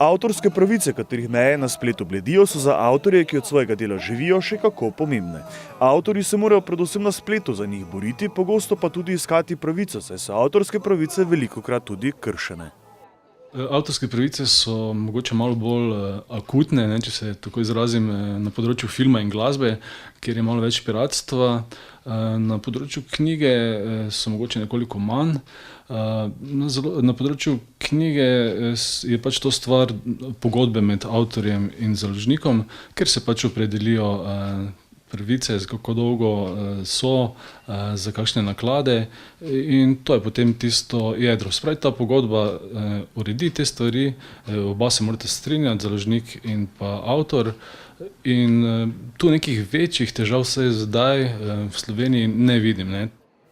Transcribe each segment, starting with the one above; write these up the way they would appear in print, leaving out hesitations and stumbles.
Avtorske pravice, katerih meje na spletu bledijo, so za avtorje, ki od svojega dela živijo, še kako pomembne. Avtorji se morajo predvsem na spletu za njih boriti, pogosto pa tudi iskati pravico, saj so avtorske pravice velikokrat tudi kršene. Avtorske pravice so mogoče malo bolj akutne, če se tako izrazim, na področju filma in glasbe, kjer je malo več piratstva. Na področju knjige so mogoče nekoliko manj. Na področju knjige je pač to stvar pogodbe med avtorjem in založnikom, ker se pač opredelijo pravice, kako dolgo so, za kakšne naklade, in to je potem tisto jedro. Spravi, ta pogodba uredi te stvari, oba se morata strinjati, založnik in pa avtor, in tu nekih večjih težav vsaj zdaj v Sloveniji ne vidim.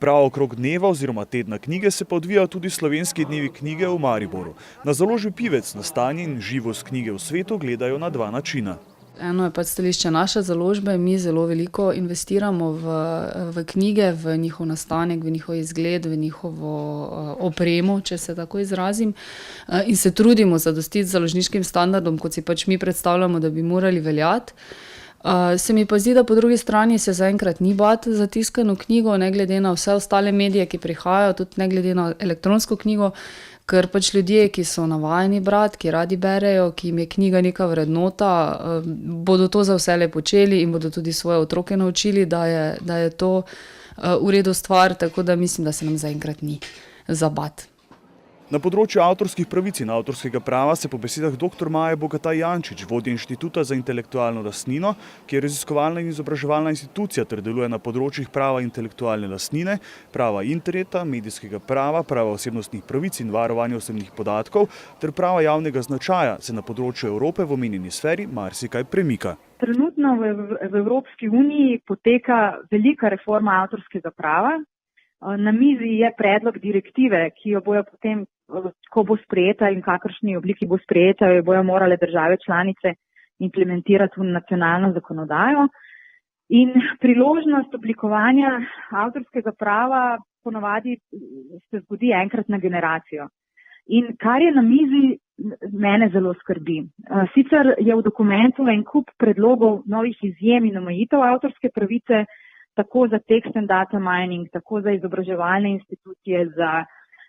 Prav okrog dneva oziroma tedna knjige se pa odvijajo tudi slovenski dnevi knjige v Mariboru. Na založbi Pivec na stanje in živost knjige v svetu gledajo na dva načina. Eno je pač stališče naše založbe, mi zelo veliko investiramo v knjige, v njihov nastanek, v njihov izgled, v njihovo opremo, če se tako izrazim, in se trudimo zadostiti založniškim standardom, kot si pač mi predstavljamo, da bi morali veljati. Se mi pa zdi, da po drugi strani se zaenkrat ni bati za tiskano knjigo, ne glede na vse ostale medije, ki prihajajo, tudi ne glede na elektronsko knjigo, ker pač ljudje, ki so navajeni brati, ki radi berejo, ki jim je knjiga neka vrednota, bodo to za vselej počeli in bodo tudi svoje otroke naučili, da je to v redu stvar, tako da mislim, da se nam zaenkrat ni za bati. Na področju avtorskih pravic in avtorskega prava se po besedah dr. Maje Bogataj Jančič, vodje Inštituta za intelektualno lastnino, ki je raziskovalna in izobraževalna institucija ter deluje na področjih prava intelektualne lastnine, prava interneta, medijskega prava, prava osebnostnih pravic in varovanja osebnih podatkov ter prava javnega značaja, se na področju Evrope v omenjeni sferi marsikaj premika. Trenutno v Evropski uniji poteka velika reforma avtorskega prava. Na mizi je predlog direktive, ki jo bojo potem, ko bo sprejeta in kakršni obliki bo sprejeta, jo bojo morale države članice implementirati v nacionalno zakonodajo. In priložnost oblikovanja avtorskega prava ponavadi se zgodi enkrat na generacijo. In kar je na mizi, mene zelo skrbi. Sicer je v dokumentu en kup predlogov novih izjem in omejitev avtorske pravice, tako za text and data mining, tako za izobraževalne institucije,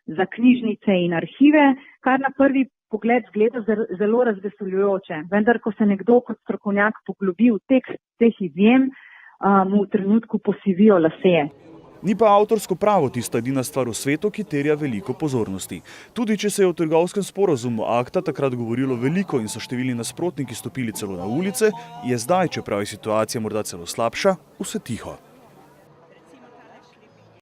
za knjižnice in arhive, kar na prvi pogled zgleda zelo razveseljujoče. Vendar, ko se nekdo kot strokovnjak poglobi v tekst teh izjem, mu v trenutku posivijo lase. Ni pa avtorsko pravo tista edina stvar v svetu, ki terja veliko pozornosti. Tudi če se je o trgovskem sporazumu akta takrat govorilo veliko in so številni nasprotniki stopili celo na ulice, je zdaj, čeprav je situacija morda celo slabša, vse tiho.